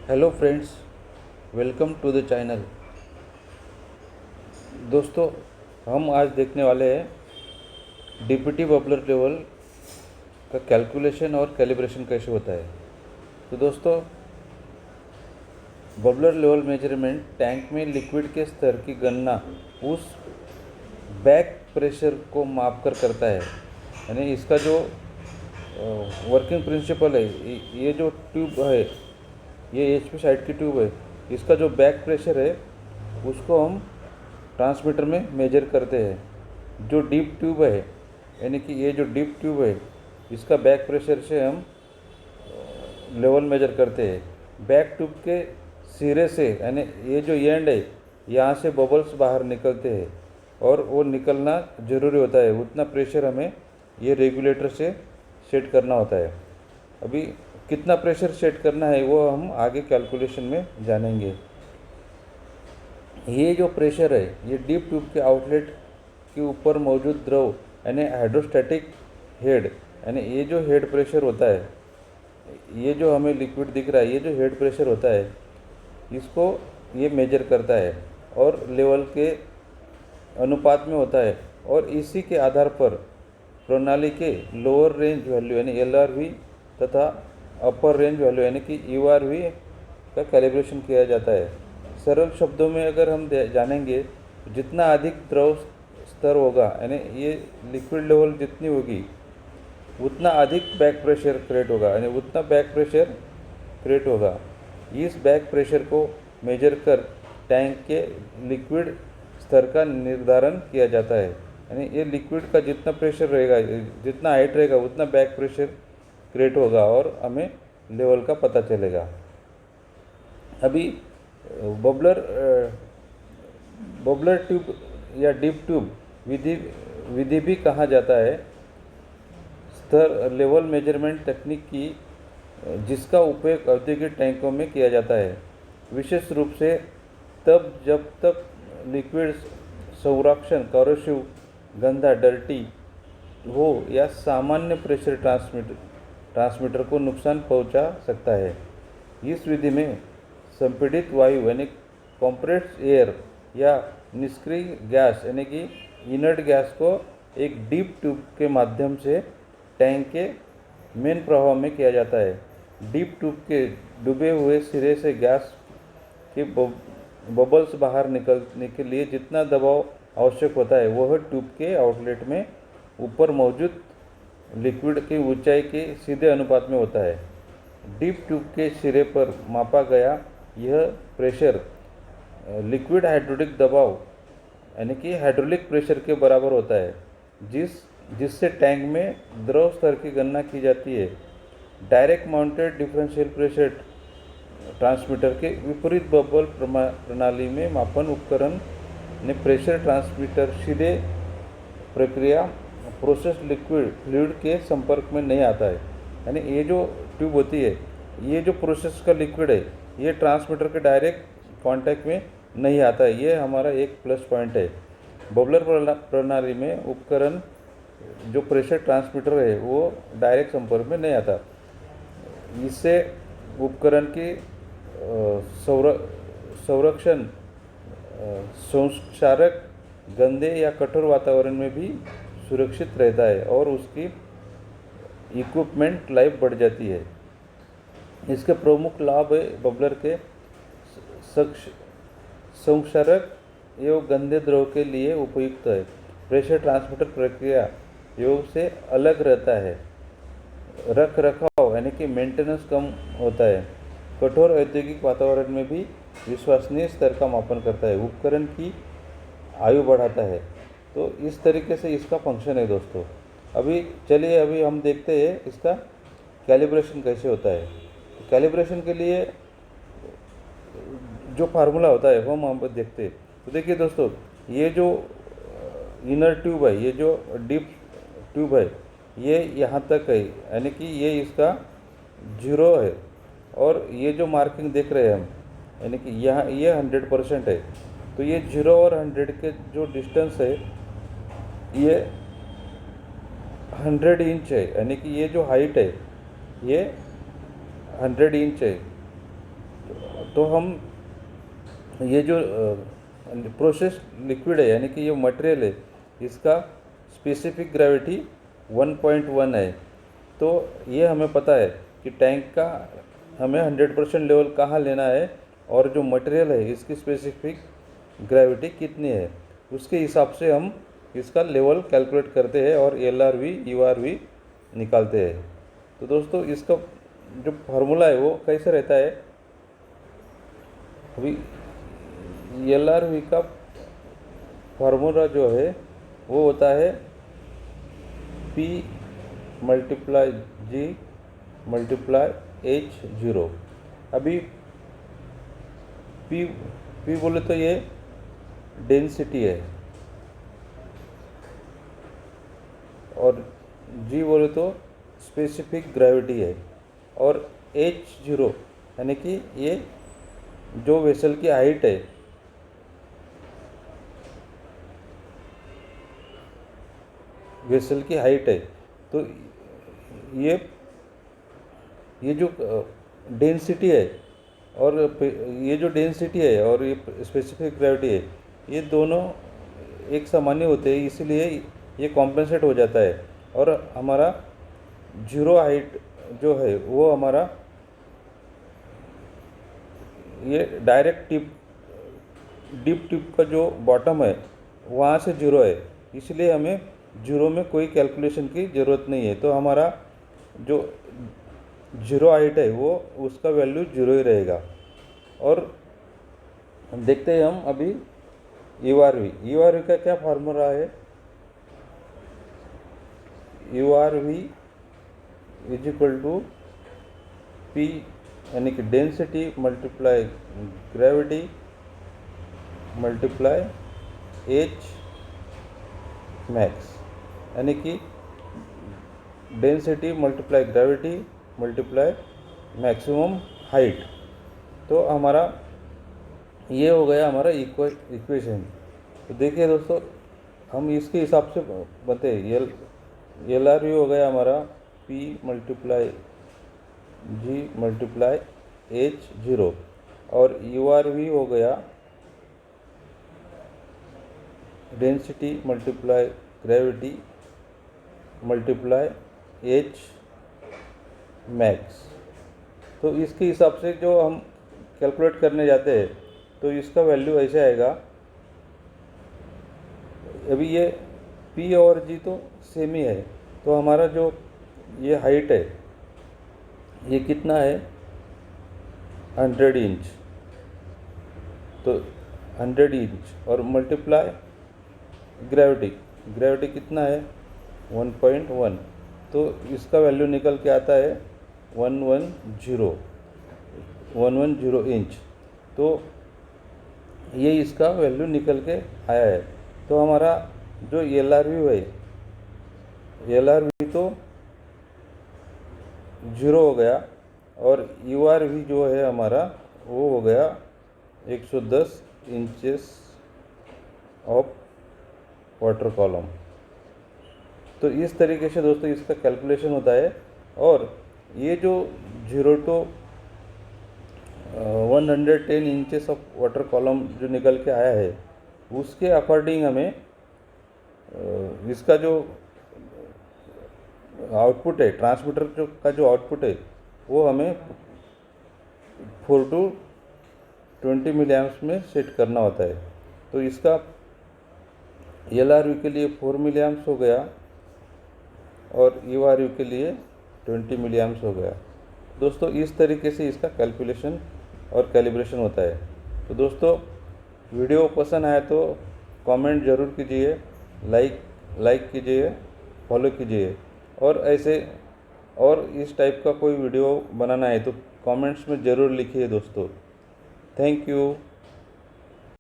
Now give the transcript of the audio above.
Hello friends, welcome to the channel. दोस्तों, हम आज देखने वाले हैं डीपीटी बबलर लेवल का कैलकुलेशन और कैलिब्रेशन कैसे होता है। तो दोस्तों, बबलर लेवल मेजरमेंट टैंक में लिक्विड के स्तर की गणना उस बैक प्रेशर को माप कर करता है। यानी इसका जो वर्किंग प्रिंसिपल है, ये जो ट्यूब है, ये एचपी साइड की ट्यूब है, इसका जो बैक प्रेशर है उसको हम ट्रांसमीटर में मेजर करते हैं। जो डीप ट्यूब है, यानी कि ये जो डीप ट्यूब है, इसका बैक प्रेशर से हम लेवल मेजर करते हैं। बैक ट्यूब के सिरे से, यानी ये जो एंड है, यहाँ से बबल्स बाहर निकलते हैं और वो निकलना ज़रूरी होता है। उतना प्रेशर हमें ये रेगुलेटर से सेट करना होता है। अभी कितना प्रेशर सेट करना है वो हम आगे कैलकुलेशन में जानेंगे। ये जो प्रेशर है, ये डीप ट्यूब के आउटलेट के ऊपर मौजूद द्रव यानी हाइड्रोस्टैटिक हेड, यानी ये जो हेड प्रेशर होता है, ये जो हमें लिक्विड दिख रहा है, ये जो हेड प्रेशर होता है, इसको ये मेजर करता है और लेवल के अनुपात में होता है। और इसी के आधार पर प्रणाली के लोअर रेंज वैल्यू यानी LRV तथा अपर रेंज वैल्यू यानी कि URV का कैलिब्रेशन किया जाता है। सरल शब्दों में अगर हम जानेंगे, जितना अधिक द्रव स्तर होगा, यानी ये लिक्विड लेवल जितनी होगी, उतना अधिक बैक प्रेशर क्रिएट होगा, यानी उतना बैक प्रेशर क्रिएट होगा। इस बैक प्रेशर को मेजर कर टैंक के लिक्विड स्तर का निर्धारण किया जाता है। यानी ये लिक्विड का जितना प्रेशर रहेगा, जितना हाइट रहेगा, उतना बैक प्रेशर क्रिएट होगा और हमें लेवल का पता चलेगा। अभी बबलर ट्यूब या डीप ट्यूब विधि भी कहा जाता है स्तर लेवल मेजरमेंट तकनीक की, जिसका उपयोग औद्योगिक टैंकों में किया जाता है, विशेष रूप से तब जब तक लिक्विड संरक्षण करोसिव, गंदा, डर्टी हो या सामान्य प्रेशर ट्रांसमीटर को नुकसान पहुंचा सकता है। इस विधि में संपीड़ित वायु यानी कॉम्प्रेस्ड एयर या निष्क्रिय गैस यानी कि इनर्ट गैस को एक डीप ट्यूब के माध्यम से टैंक के मेन प्रवाह में किया जाता है। डीप ट्यूब के डूबे हुए सिरे से गैस के बबल्स बाहर निकलने के लिए जितना दबाव आवश्यक होता है, वह ट्यूब के आउटलेट में ऊपर मौजूद लिक्विड की ऊंचाई के सीधे अनुपात में होता है। डीप ट्यूब के सिरे पर मापा गया यह प्रेशर लिक्विड हाइड्रोलिक दबाव यानी कि हाइड्रोलिक प्रेशर के बराबर होता है, जिससे टैंक में द्रव स्तर की गणना की जाती है। Direct mounted differential pressure transmitter के विपरीत बबल प्रणाली में मापन उपकरण ने प्रेशर ट्रांसमीटर सीधे प्रक्रिया प्रोसेस लिक्विड फ्लूइड के संपर्क में नहीं आता है। यानी ये जो ट्यूब होती है, ये जो प्रोसेस का लिक्विड है, ये ट्रांसमीटर के डायरेक्ट कांटेक्ट में नहीं आता है। ये हमारा एक प्लस पॉइंट है। बबलर प्रणाली में उपकरण जो प्रेशर ट्रांसमीटर है वो डायरेक्ट संपर्क में नहीं आता। इससे उपकरण की संरक्षण संक्षारक, गंदे या कठोर वातावरण में भी सुरक्षित रहता है और उसकी इक्विपमेंट लाइफ बढ़ जाती है। इसके प्रमुख लाभ है बबलर के संक्षारक एवं गंदे द्रव के लिए उपयुक्त है। प्रेशर ट्रांसमीटर प्रक्रिया योग से अलग रहता है। रख रखाव यानी कि मेंटेनेंस कम होता है। कठोर औद्योगिक वातावरण में भी विश्वसनीय स्तर का मापन करता है। उपकरण की आयु बढ़ाता है। तो इस तरीके से इसका फंक्शन है दोस्तों। अभी हम देखते हैं इसका कैलिब्रेशन कैसे होता है। तो कैलिब्रेशन के लिए जो फार्मूला होता है वो हम देखते हैं। तो देखिए दोस्तों, ये जो इनर ट्यूब है, ये जो डीप ट्यूब है, ये यहाँ तक है, यानी कि ये इसका 0 है। और ये जो मार्किंग देख रहे हैं हम, यानी कि यहाँ ये 100% है। तो ये 0 और 100 के जो डिस्टेंस है, ये 100 इंच है। यानी कि ये जो हाइट है, ये 100 इंच है। तो हम ये जो प्रोसेस लिक्विड है यानी कि ये मटेरियल है, इसका स्पेसिफिक ग्रेविटी 1.1 है। तो ये हमें पता है कि टैंक का हमें 100% लेवल कहाँ लेना है और जो मटेरियल है इसकी स्पेसिफिक ग्रेविटी कितनी है, उसके हिसाब से हम इसका लेवल कैलकुलेट करते हैं और LRV URV निकालते हैं। तो दोस्तों इसका जो फार्मूला है वो कैसे रहता है, अभी LRV का फार्मूला जो है वो होता है P × G × H0। अभी P बोले तो ये डेंसिटी है और G बोले तो स्पेसिफिक ग्रेविटी है और H0 यानी कि ये जो वेसल की हाइट है, वेसल की हाइट है। तो ये जो डेंसिटी है और ये जो डेंसिटी है और ये स्पेसिफिक ग्रेविटी है, ये दोनों एक सामान्य होते हैं, इसलिए ये कॉम्पेंसेट हो जाता है और हमारा जीरो हाइट जो है वो हमारा ये डायरेक्ट डीप टिप का जो बॉटम है वहाँ से जीरो है, इसलिए हमें जीरो में कोई कैलकुलेशन की ज़रूरत नहीं है। तो हमारा जो जीरो हाइट है वो उसका वैल्यू जीरो ही रहेगा। और देखते हैं हम अभी URV का क्या फार्मूला है। URV = P यानी कि density multiply gravity multiply H max, यानी कि density multiply gravity multiply maximum height. तो हमारा ये हो गया हमारा इक्वेशन। तो देखिए दोस्तों, हम इसके हिसाब से बताए LRV हो गया हमारा P × G × H0 और URV हो गया density multiply gravity multiply H max. तो इसके हिसाब से जो हम कैलकुलेट करने जाते हैं तो इसका वैल्यू ऐसे आएगा। अभी ये P और G तो सेम ही है, तो हमारा जो ये हाइट है ये कितना है 100 इंच, तो 100 इंच और मल्टीप्लाई ग्रेविटी कितना है 1.1, तो इसका वैल्यू निकल के आता है 110 इंच। तो ये इसका वैल्यू निकल के आया है। तो हमारा जो LRV है, LRV तो 0 हो गया और URV जो है हमारा वो हो गया 110 इंचेस ऑफ वाटर कॉलम। तो इस तरीके से दोस्तों इसका कैलकुलेशन होता है। और ये जो 0 to 110 inches of water column जो निकल के आया है, उसके अकॉर्डिंग हमें इसका जो आउटपुट है, ट्रांसमीटर का जो आउटपुट है वो हमें 4 to 20 मिली एम्प्स में सेट करना होता है। तो इसका LRV के लिए 4 मिली एम्प्स हो गया और URV के लिए 20 मिली एम्प्स हो गया। दोस्तों इस तरीके से इसका कैलकुलेशन और कैलिब्रेशन होता है। तो दोस्तों वीडियो पसंद आया तो कमेंट ज़रूर कीजिए, लाइक कीजिए, फॉलो कीजिए और ऐसे और इस टाइप का कोई वीडियो बनाना है तो कमेंट्स में ज़रूर लिखिए दोस्तों। Thank you.